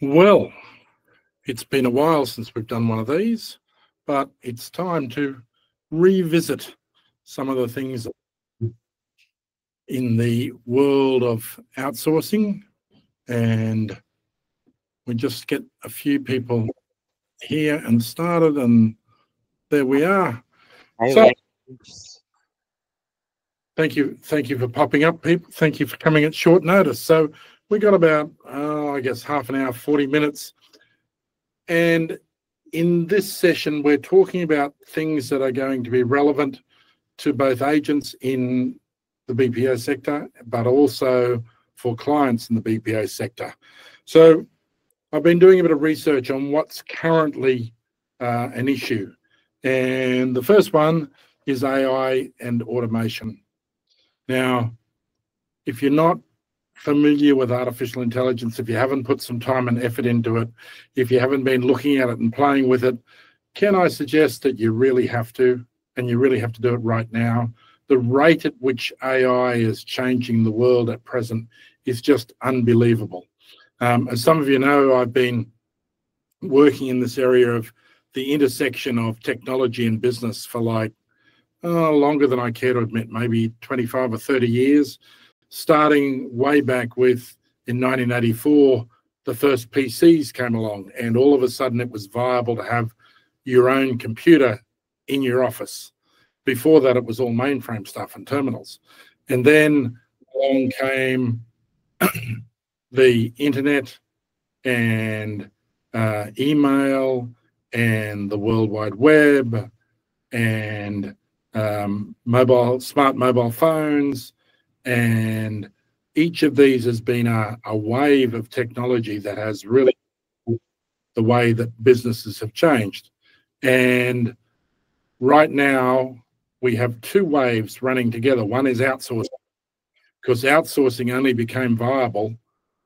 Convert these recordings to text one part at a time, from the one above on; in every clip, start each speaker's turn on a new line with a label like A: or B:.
A: Well, it's been a while since we've done one of these, but it's time to revisit some of the things in the world of outsourcing, and we just get a few people here and started, and there we are. So, thank you for popping up, people. Thank you for coming at short notice. So we got about, I guess, half an hour, 40 minutes. And in this session, we're talking about things that are going to be relevant to both agents in the BPO sector, but also for clients in the BPO sector. So I've been doing a bit of research on what's currently an issue. And the first one is AI and automation. Now, if you're not familiar with artificial intelligence, if you haven't put some time and effort into it, if you haven't been looking at it and playing with it, can I suggest that you really have to, and you really have to do it right now? The rate at which AI is changing the world at present is just unbelievable. As some of you know, I've been working in this area of the intersection of technology and business for longer than I care to admit, maybe 25 or 30 years. Starting way back with, in 1984, the first PCs came along, and all of a sudden it was viable to have your own computer in your office. Before that, it was all mainframe stuff and terminals. And then along came the internet and email and the World Wide Web and smart mobile phones. And each of these has been a wave of technology that has really the way that businesses have changed. And right now, we have two waves running together. One is outsourcing, because outsourcing only became viable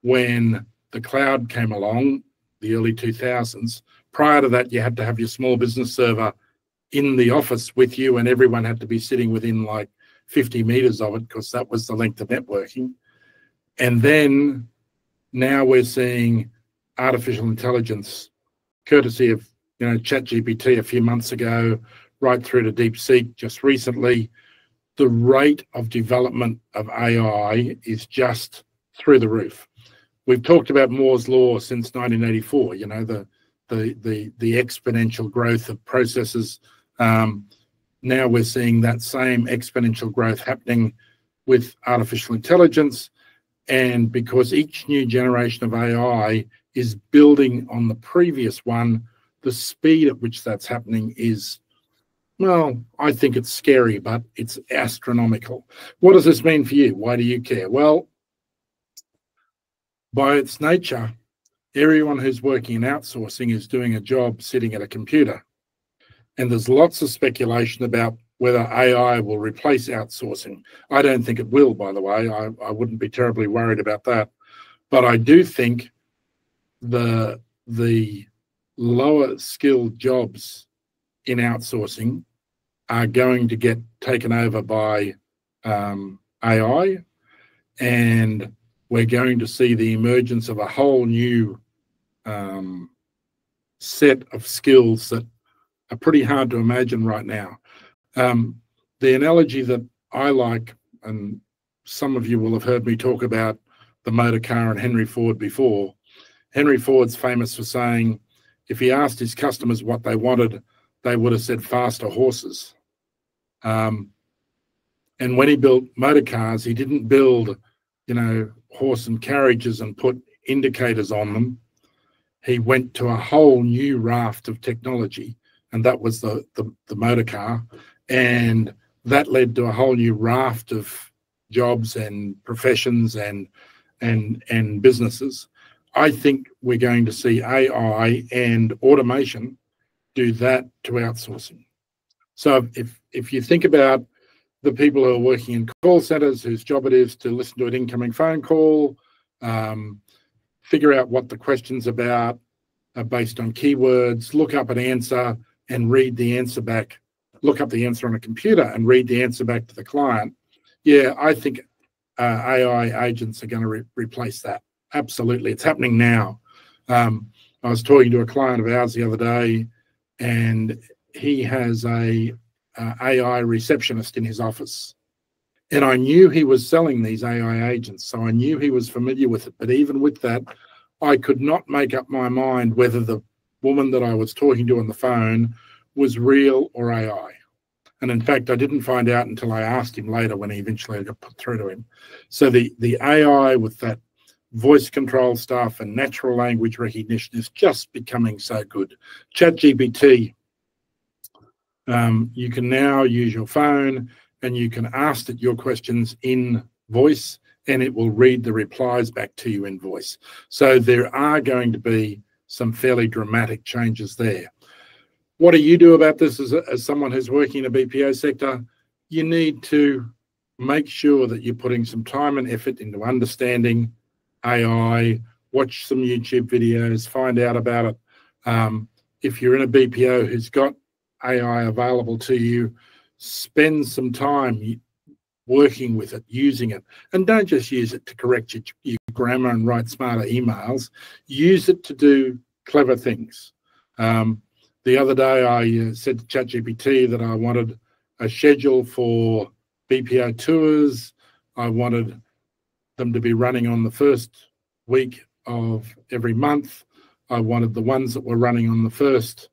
A: when the cloud came along, the early 2000s. Prior to that, you had to have your small business server in the office with you, and everyone had to be sitting within 50 meters of it, because that was the length of networking. And then now we're seeing artificial intelligence, courtesy of ChatGPT a few months ago, right through to DeepSeek just recently. The rate of development of AI is just through the roof. We've talked about Moore's law since 1984. The exponential growth of processes. Now we're seeing that same exponential growth happening with artificial intelligence. And because each new generation of AI is building on the previous one, the speed at which that's happening is, well, I think it's scary, but it's astronomical. What does this mean for you? Why do you care? Well, by its nature, everyone who's working in outsourcing is doing a job sitting at a computer. And there's lots of speculation about whether AI will replace outsourcing. I don't think it will, by the way. I wouldn't be terribly worried about that. But I do think the lower skilled jobs in outsourcing are going to get taken over by AI, and we're going to see the emergence of a whole new set of skills that are pretty hard to imagine right now. The analogy that I like, and some of you will have heard me talk about the motor car and Henry Ford before. Henry Ford's famous for saying, if he asked his customers what they wanted, they would have said faster horses. And when he built motor cars, he didn't build, horse and carriages and put indicators on them. He went to a whole new raft of technology, and that was the motor car. And that led to a whole new raft of jobs and professions and businesses. I think we're going to see AI and automation do that to outsourcing. So if you think about the people who are working in call centers, whose job it is to listen to an incoming phone call, figure out what the question's about based on keywords, look up an answer and read the answer back, look up the answer on a computer and read the answer back to the client. Yeah, I think AI agents are going to replace that. Absolutely. It's happening now. I was talking to a client of ours the other day, and he has a AI receptionist in his office. And I knew he was selling these AI agents, so I knew he was familiar with it. But even with that, I could not make up my mind whether the woman that I was talking to on the phone was real or AI. And in fact, I didn't find out until I asked him later when he eventually got put through to him. So the AI with that voice control stuff and natural language recognition is just becoming so good. ChatGPT, you can now use your phone and you can ask it your questions in voice, and it will read the replies back to you in voice. So there are going to be some fairly dramatic changes there. What do you do about this as someone who's working in the BPO sector? You need to make sure that you're putting some time and effort into understanding AI, watch some YouTube videos, find out about it. If you're in a BPO who's got AI available to you, spend some time working with it, using it. And don't just use it to correct your grammar and write smarter emails. Use it to do clever things. The other day, I said to ChatGPT that I wanted a schedule for BPO tours. I wanted them to be running on the first week of every month. I wanted the ones that were running on the first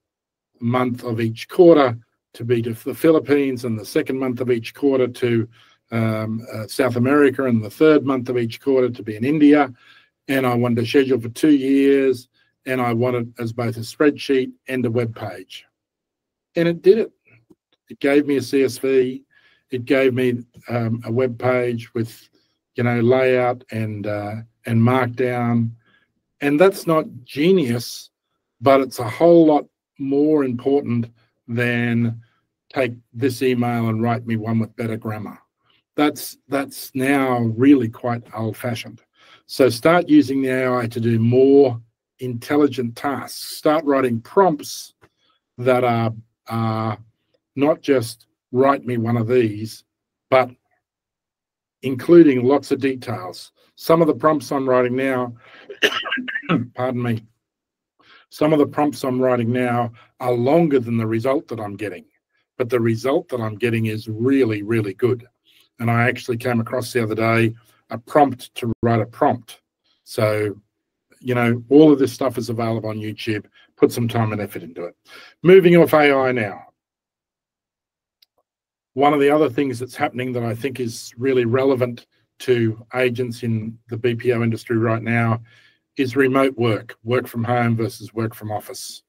A: month of each quarter to be to the Philippines, and the second month of each quarter to South America, and the third month of each quarter to be in India. And I wanted a schedule for 2 years, and I wanted as both a spreadsheet and a web page. And it did it. It gave me a CSV. It gave me a web page with, layout and markdown. And that's not genius, but it's a whole lot more important than take this email and write me one with better grammar. That's now really quite old-fashioned. So start using the AI to do more intelligent tasks. Start writing prompts that are not just write me one of these, but including lots of details. Some of the prompts I'm writing now, pardon me, some of the prompts I'm writing now are longer than the result that I'm getting, but the result that I'm getting is really, really good. And I actually came across the other day a prompt to write a prompt. So, all of this stuff is available on YouTube. Put some time and effort into it. Moving off AI now. One of the other things that's happening that I think is really relevant to agents in the BPO industry right now is remote work from home versus work from office.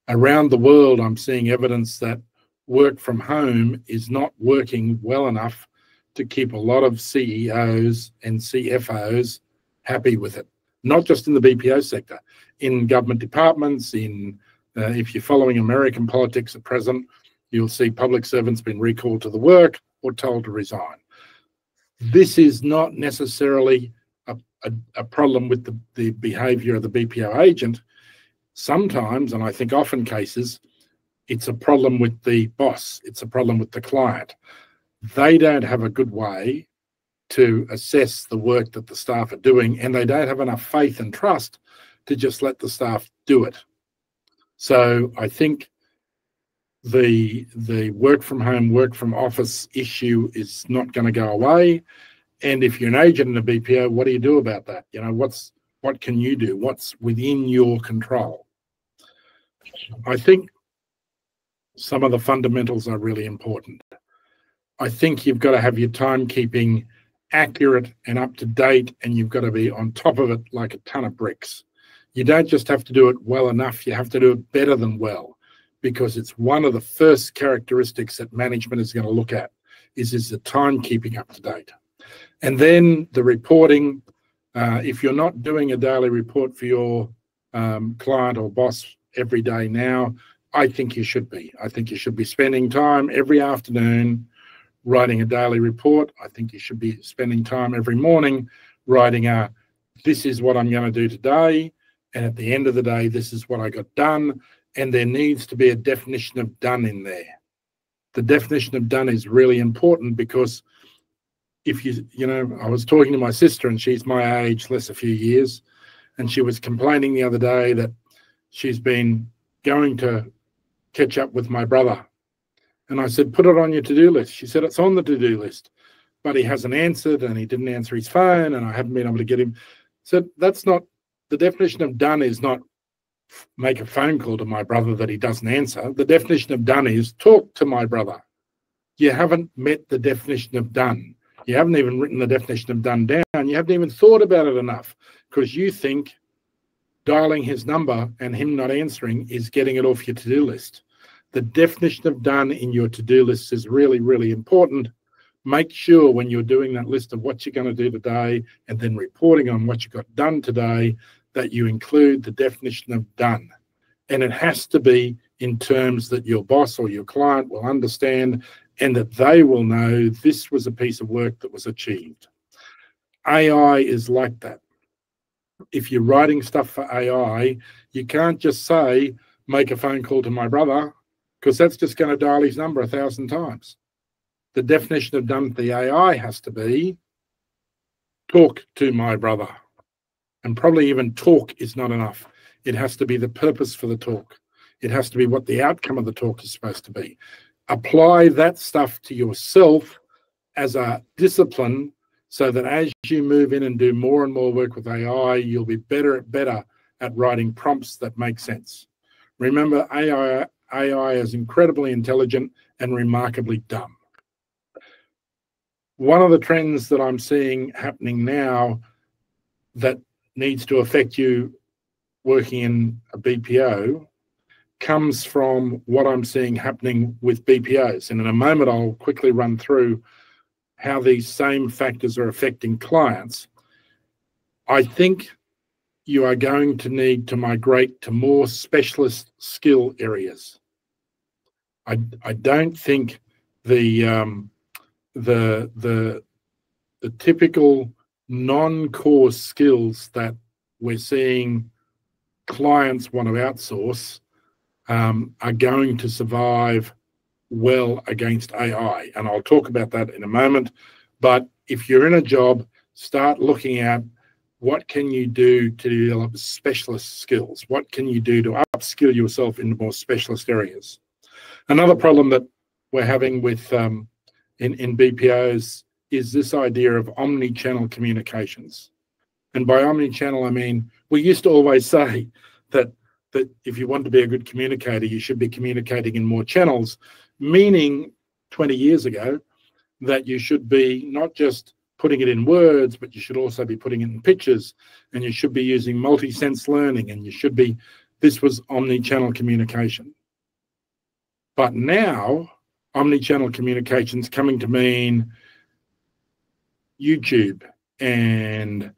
A: Around the world, I'm seeing evidence that work from home is not working well enough to keep a lot of CEOs and CFOs happy with it. Not just in the BPO sector, in government departments, if you're following American politics at present, you'll see public servants being recalled to the work or told to resign. This is not necessarily a problem with the behavior of the BPO agent. Sometimes, and I think often cases, it's a problem with the boss. It's a problem with the client. They don't have a good way to assess the work that the staff are doing, and they don't have enough faith and trust to just let the staff do it. So I think the work from home, work from office issue is not going to go away. And if you're an agent in a BPO, what do you do about that? What can you do? What's within your control? I think some of the fundamentals are really important. I think you've got to have your timekeeping accurate and up to date, and you've got to be on top of it like a ton of bricks. You don't just have to do it well enough, you have to do it better than well, because it's one of the first characteristics that management is going to look at is the timekeeping up to date. And then the reporting, if you're not doing a daily report for your client or boss every day now, I think you should be. I think you should be spending time every afternoon writing a daily report. I think you should be spending time every morning writing this is what I'm going to do today, and at the end of the day, this is what I got done, and there needs to be a definition of done in there. The definition of done is really important, because if I was talking to my sister, and she's my age, less a few years, and she was complaining the other day that she's been going to catch up with my brother. And I said, put it on your to-do list. She said, it's on the to-do list, but he hasn't answered and he didn't answer his phone and I haven't been able to get him. So that's not, the definition of done is not make a phone call to my brother that he doesn't answer. The definition of done is talk to my brother. You haven't met the definition of done. You haven't even written the definition of done down. You haven't even thought about it enough because you think dialing his number and him not answering is getting it off your to-do list. The definition of done in your to-do list is really, really important. Make sure when you're doing that list of what you're going to do today and then reporting on what you got done today, that you include the definition of done. And it has to be in terms that your boss or your client will understand and that they will know this was a piece of work that was achieved. AI is like that. If you're writing stuff for AI, you can't just say, make a phone call to my brother, because that's just going to dial his number 1,000 times. The definition of done for the AI has to be talk to my brother. And probably even talk is not enough. It has to be the purpose for the talk. It has to be what the outcome of the talk is supposed to be. Apply that stuff to yourself as a discipline so that as you move in and do more and more work with AI, you'll be better at writing prompts that make sense. Remember, AI is incredibly intelligent and remarkably dumb. One of the trends that I'm seeing happening now that needs to affect you working in a BPO comes from what I'm seeing happening with BPOs. And in a moment, I'll quickly run through how these same factors are affecting clients. I think you are going to need to migrate to more specialist skill areas. I don't think the typical non-core skills that we're seeing clients want to outsource are going to survive well against AI. And I'll talk about that in a moment. But if you're in a job, start looking at what can you do to develop specialist skills? What can you do to upskill yourself into more specialist areas? Another problem that we're having with in BPOs is this idea of omni-channel communications. And by omni-channel, I mean, we used to always say that if you want to be a good communicator, you should be communicating in more channels, meaning 20 years ago that you should be not just putting it in words, but you should also be putting it in pictures, and you should be using multi-sense learning, and you should be, this was omni-channel communication. But now, omni-channel communication is coming to mean YouTube and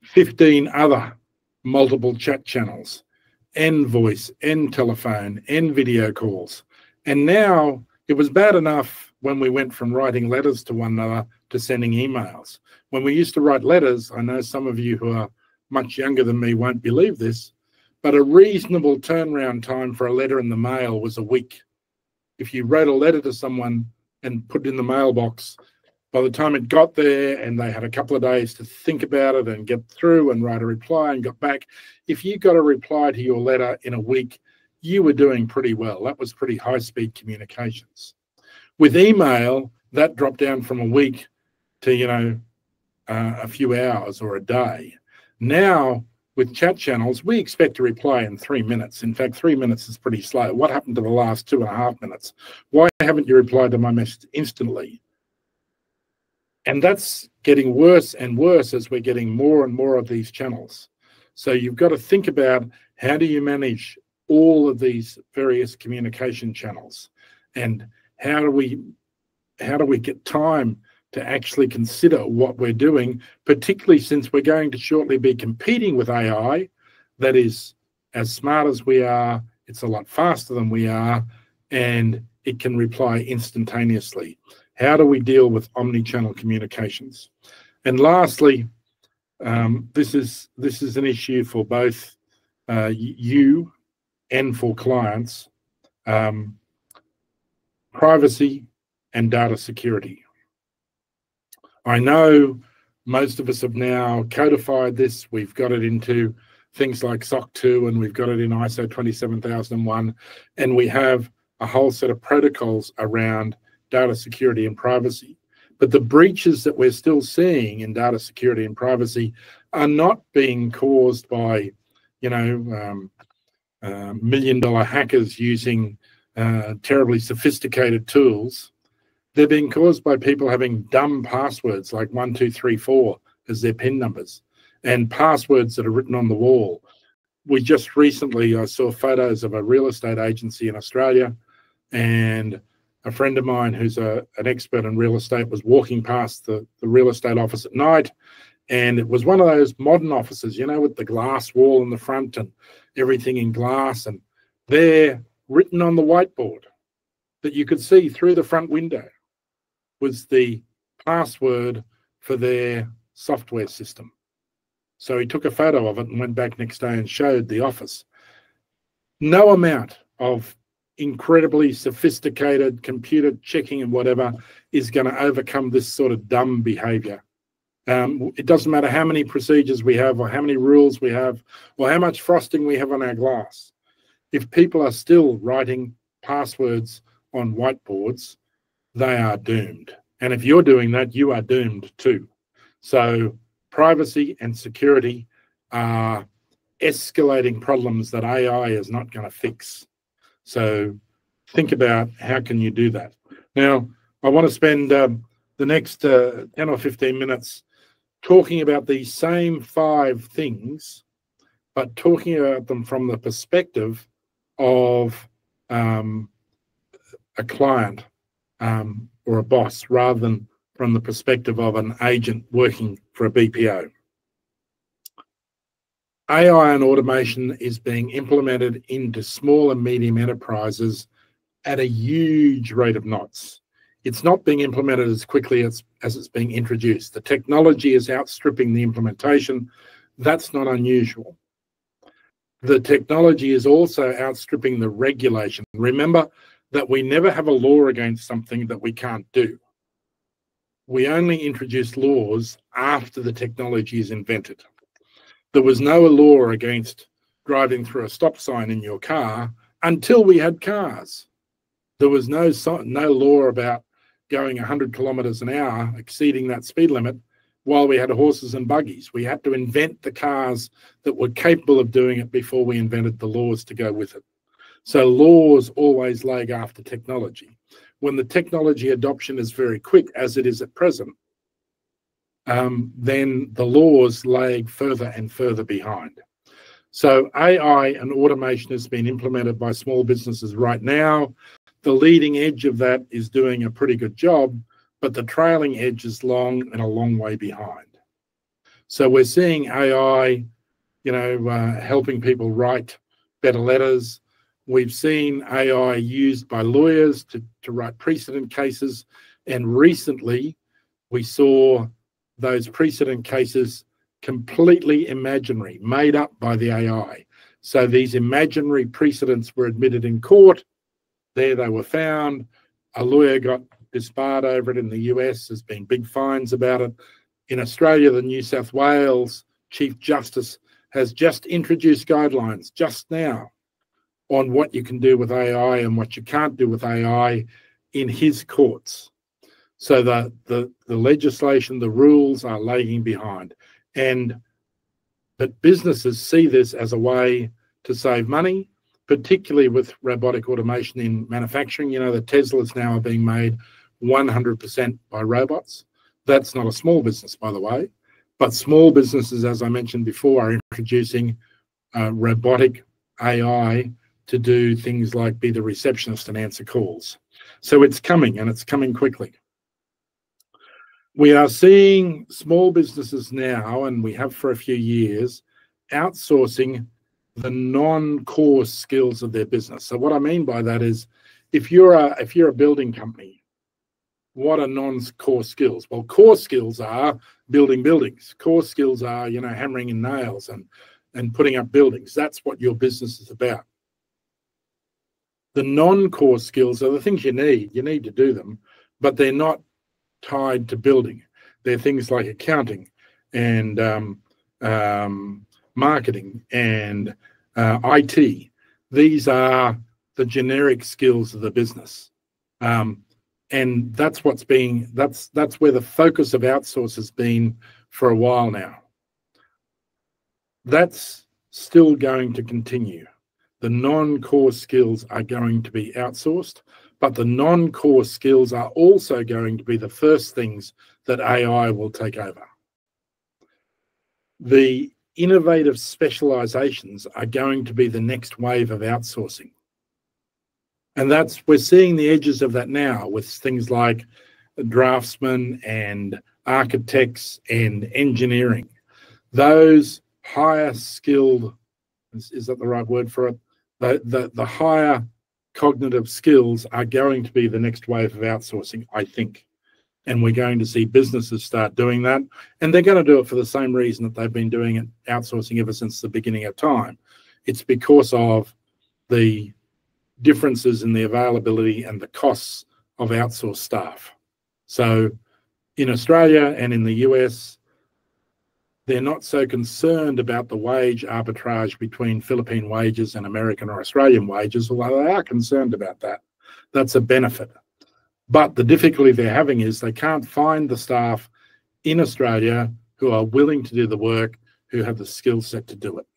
A: 15 other multiple chat channels, and voice, and telephone, and video calls. And now, it was bad enough when we went from writing letters to one another to sending emails. When we used to write letters, I know some of you who are much younger than me won't believe this, but a reasonable turnaround time for a letter in the mail was a week. If you wrote a letter to someone and put it in the mailbox, by the time it got there and they had a couple of days to think about it and get through and write a reply and got back, if you got a reply to your letter in a week, you were doing pretty well. That was pretty high-speed communications. With email, that dropped down from a week to, a few hours or a day. Now, with chat channels, we expect to reply in 3 minutes. In fact, 3 minutes is pretty slow. What happened to the last 2.5 minutes? Why haven't you replied to my message instantly? And that's getting worse and worse as we're getting more and more of these channels. So you've got to think about how do you manage all of these various communication channels, and how do we get time to actually consider what we're doing, particularly since we're going to shortly be competing with AI that is as smart as we are, it's a lot faster than we are, and it can reply instantaneously. How do we deal with omni-channel communications? And lastly, this is an issue for both you and for clients, privacy and data security. I know Most of us have now codified this. We've got it into things like SOC 2, and we've got it in ISO 27001, and we have a whole set of protocols around data security and privacy. But the breaches that we're still seeing in data security and privacy are not being caused by, million-dollar hackers using terribly sophisticated tools. They're being caused by people having dumb passwords like 1234 as their PIN numbers, and passwords that are written on the wall. We just recently, I saw photos of a real estate agency in Australia, and a friend of mine who's an expert in real estate was walking past the real estate office at night, and it was one of those modern offices, with the glass wall in the front and everything in glass, and there, written on the whiteboard that you could see through the front window, was the password for their software system. So he took a photo of it and went back next day and showed the office. No amount of incredibly sophisticated computer checking and whatever is going to overcome this sort of dumb behavior. It doesn't matter how many procedures we have or how many rules we have or how much frosting we have on our glass. If people are still writing passwords on whiteboards, they are doomed. And if you're doing that, you are doomed too. So privacy and security are escalating problems that AI is not going to fix. So think about how can you do that. Now, I want to spend the next 10 or 15 minutes talking about these same 5 things, but talking about them from the perspective of a client or a boss, rather than from the perspective of an agent working for a BPO. AI and automation is being implemented into small and medium enterprises at a huge rate of knots. It's not being implemented as quickly as it's being introduced. The technology is outstripping the implementation. That's not unusual. The technology is also outstripping the regulation. Remember that we never have a law against something that we can't do. We only introduce laws after the technology is invented. There was no law against driving through a stop sign in your car until we had cars. There was no law about going 100 kilometers an hour, exceeding that speed limit, while we had horses and buggies. We had to invent the cars that were capable of doing it before we invented the laws to go with it. So laws always lag after technology. When the technology adoption is very quick, as it is at present, then the laws lag further and further behind. So AI and automation has been implemented by small businesses right now. The leading edge of that is doing a pretty good job, but the trailing edge is long and a long way behind. So we're seeing AI, helping people write better letters. We've seen AI used by lawyers to write precedent cases, and recently we saw those precedent cases completely imaginary, made up by the AI. So these imaginary precedents were admitted in court. There they were found. A lawyer got disbarred over it in the US. There's been big fines about it. In Australia, the New South Wales Chief Justice has just introduced guidelines just now on what you can do with AI and what you can't do with AI in his courts. So the legislation, the rules are lagging behind. But businesses see this as a way to save money, particularly with robotic automation in manufacturing. The Teslas now are being made 100% by robots. That's not a small business, by the way. But small businesses, as I mentioned before, are introducing robotic AI to do things like be the receptionist and answer calls. So it's coming, and it's coming quickly. We are seeing small businesses now, and we have for a few years, outsourcing the non-core skills of their business. So what I mean by that is, if you're a building company, what are non-core skills? Well, core skills are building buildings. Core skills are, hammering in nails and putting up buildings. That's what your business is about. The non-core skills are the things you need. You need to do them, but they're not tied to building. They're things like accounting, and marketing and IT. These are the generic skills of the business. And that's what's being, that's where the focus of outsource has been for a while now. That's still going to continue. The non-core skills are going to be outsourced, but the non-core skills are also going to be the first things that AI will take over. The innovative specializations are going to be the next wave of outsourcing. And we're seeing the edges of that now with things like draftsmen and architects and engineering. Those higher skilled, is that the right word for it? The higher cognitive skills are going to be the next wave of outsourcing, I think. And we're going to see businesses start doing that. And they're going to do it for the same reason that they've been doing it, outsourcing ever since the beginning of time. It's because of the differences in the availability and the costs of outsourced staff. So in Australia and in the US, they're not so concerned about the wage arbitrage between Philippine wages and American or Australian wages, although they are concerned about that. That's a benefit. But the difficulty they're having is they can't find the staff in Australia who are willing to do the work, who have the skill set to do it.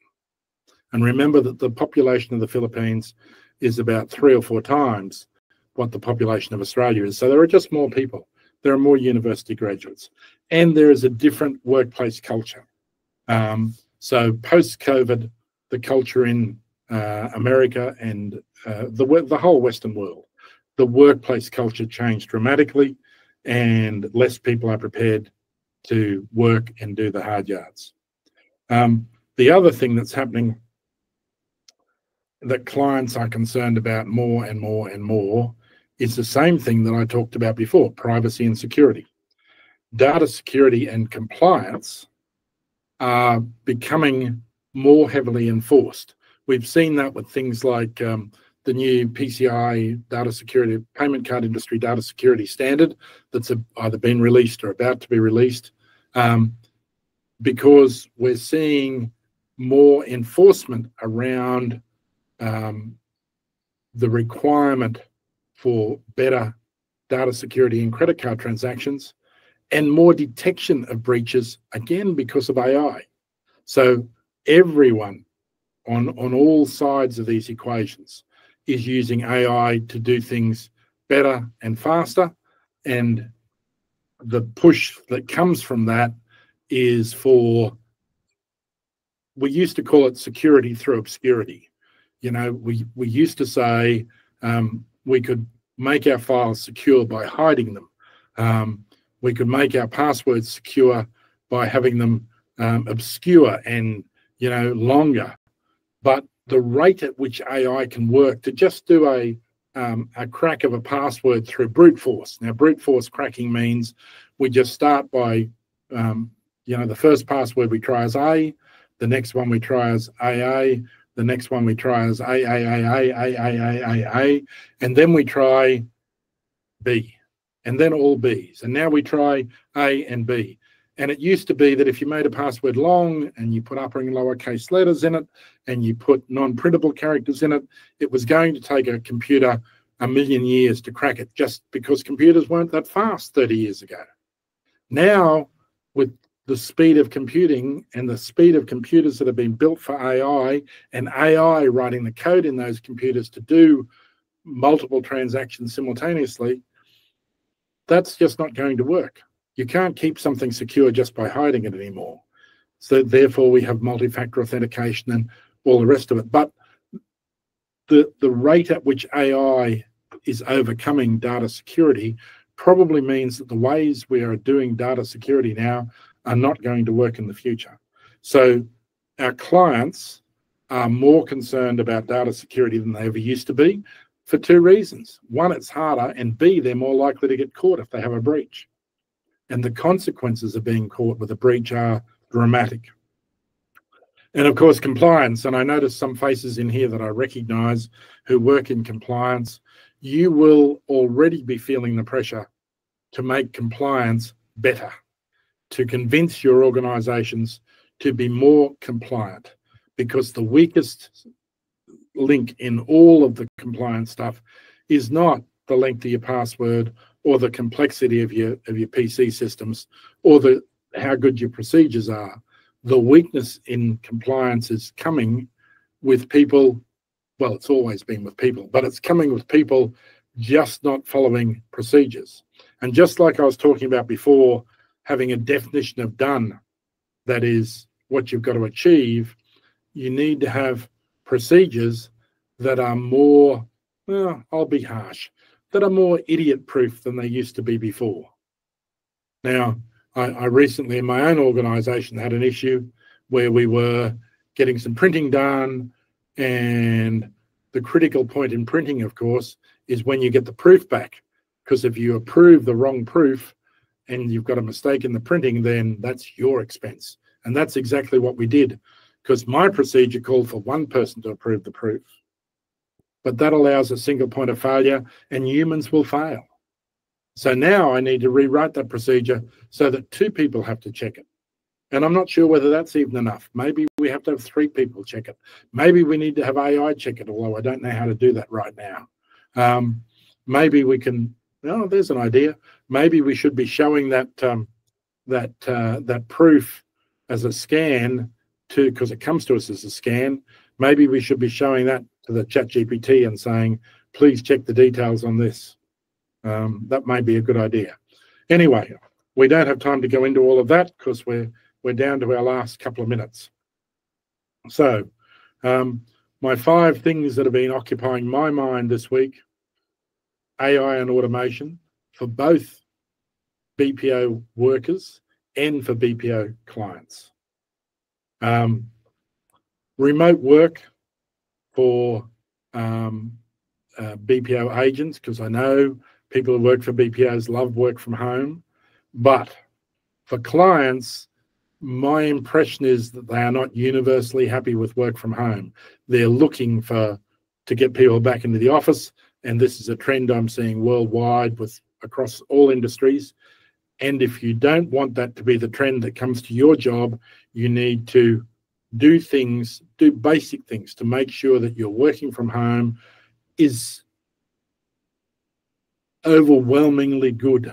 A: And remember that the population of the Philippines is about 3 or 4 times what the population of Australia is. So there are just more people. There are more university graduates. And there is a different workplace culture. So post-COVID, the culture in America and the whole Western world, the workplace culture changed dramatically, and less people are prepared to work and do the hard yards. The other thing that's happening that clients are concerned about more and more and more is the same thing that I talked about before, privacy and security. Data security and compliance are becoming more heavily enforced. We've seen that with things like the new PCI data security, payment card industry data security standard that's either been released or about to be released, because we're seeing more enforcement around the requirement for better data security in credit card transactions and more detection of breaches, again, because of AI. So everyone on all sides of these equations is using AI to do things better and faster. And the push that comes from that is for, we used to call it security through obscurity. You know, we used to say we could make our files secure by hiding them. We could make our passwords secure by having them obscure and, you know, longer. But the rate at which AI can work to just do a crack of a password through brute force. Now, brute force cracking means we just start by, you know, the first password we try is A, the next one we try is AA, the next one we try is A, and then we try B, and then all Bs. And now we try A and B. And it used to be that if you made a password long and you put upper and lowercase letters in it and you put non-printable characters in it, it was going to take a computer 1,000,000 years to crack it, just because computers weren't that fast 30 years ago. Now, with the speed of computing and the speed of computers that have been built for AI, and AI writing the code in those computers to do multiple transactions simultaneously, that's just not going to work. You can't keep something secure just by hiding it anymore. So therefore we have multi-factor authentication and all the rest of it. But the rate at which AI is overcoming data security probably means that the ways we are doing data security now are not going to work in the future. So our clients are more concerned about data security than they ever used to be for 2 reasons. 1, it's harder, and B, they're more likely to get caught if they have a breach. And the consequences of being caught with a breach are dramatic. And of course, compliance. And I noticed some faces in here that I recognize who work in compliance. You will already be feeling the pressure to make compliance better. to convince your organizations to be more compliant, because the weakest link in all of the compliance stuff is not the length of your password or the complexity of your PC systems or how good your procedures are. The weakness in compliance is coming with people. Well, it's always been with people, but it's coming with people just not following procedures. And just like I was talking about before, having a definition of done, that is what you've got to achieve, you need to have procedures that are more, well, I'll be harsh, that are more idiot-proof than they used to be before. Now, I recently in my own organization had an issue where we were getting some printing done, and the critical point in printing, of course, is when you get the proof back, because if you approve the wrong proof and you've got a mistake in the printing, then that's your expense. And that's exactly what we did, because my procedure called for one person to approve the proof, but that allows a single point of failure and humans will fail. So now I need to rewrite that procedure so that two people have to check it. And I'm not sure whether that's even enough. Maybe we have to have three people check it. Maybe we need to have AI check it, although I don't know how to do that right now. Maybe we can, oh, there's an idea. Maybe we should be showing that that proof as a scan because it comes to us as a scan. Maybe we should be showing that to the ChatGPT and saying, please check the details on this. That may be a good idea. Anyway, we don't have time to go into all of that because we're down to our last couple of minutes. So my 5 things that have been occupying my mind this week: AI and automation for both BPO workers and for BPO clients. Remote work for BPO agents, because I know people who work for BPOs love work from home. But for clients, my impression is that they are not universally happy with work from home. They're looking to get people back into the office, and this is a trend I'm seeing worldwide across all industries. And if you don't want that to be the trend that comes to your job, you need to do basic things to make sure that your working from home is overwhelmingly good.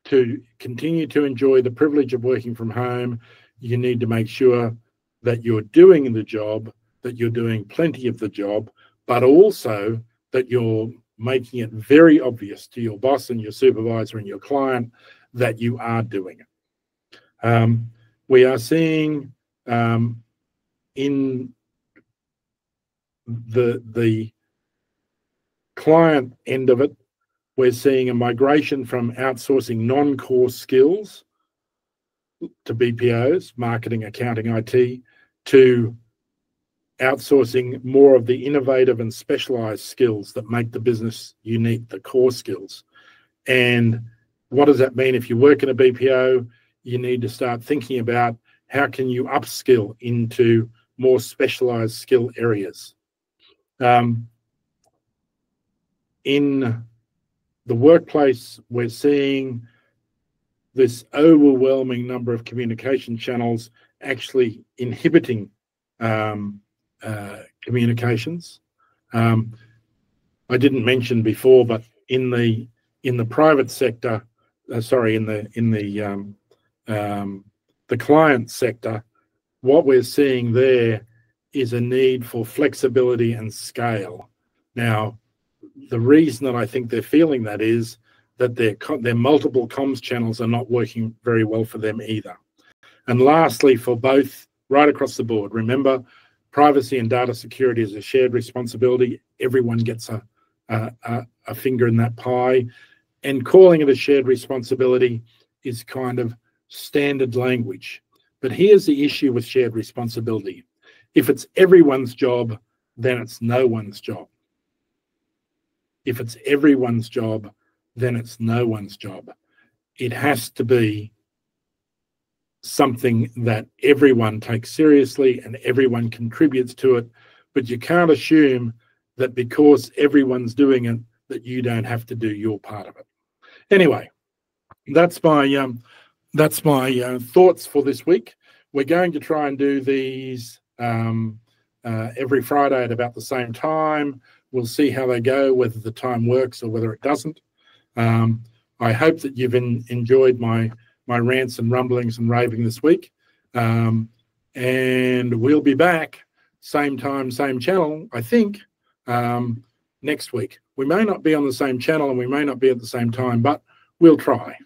A: To continue to enjoy the privilege of working from home, you need to make sure that you're doing the job, that you're doing plenty of the job, but also that you're making it very obvious to your boss and your supervisor and your client that you are doing it. We are seeing in the client end of it, we're seeing a migration from outsourcing non-core skills to BPOs, marketing, accounting, IT, to outsourcing more of the innovative and specialized skills that make the business unique, the core skills. And what does that mean? If you work in a BPO, you need to start thinking about how can you upskill into more specialized skill areas. In the workplace, we're seeing this overwhelming number of communication channels actually inhibiting communications. I didn't mention before, but in the private sector, the client sector, what we're seeing there is a need for flexibility and scale. Now, the reason that I think they're feeling that is that their multiple comms channels are not working very well for them either. And lastly, for both, right across the board, remember, privacy and data security is a shared responsibility. Everyone gets a finger in that pie, and calling it a shared responsibility is kind of standard language. But here's the issue with shared responsibility. If it's everyone's job, then it's no one's job. If it's everyone's job, then it's no one's job. It has to be something that everyone takes seriously and everyone contributes to it, but you can't assume that because everyone's doing it, that you don't have to do your part of it. Anyway, that's my that's my thoughts for this week. We're going to try and do these every Friday at about the same time. We'll see how they go, whether the time works or whether it doesn't. I hope that you've enjoyed my rants and rumblings and raving this week. And we'll be back, same time, same channel, I think, next week. We may not be on the same channel and we may not be at the same time, but we'll try.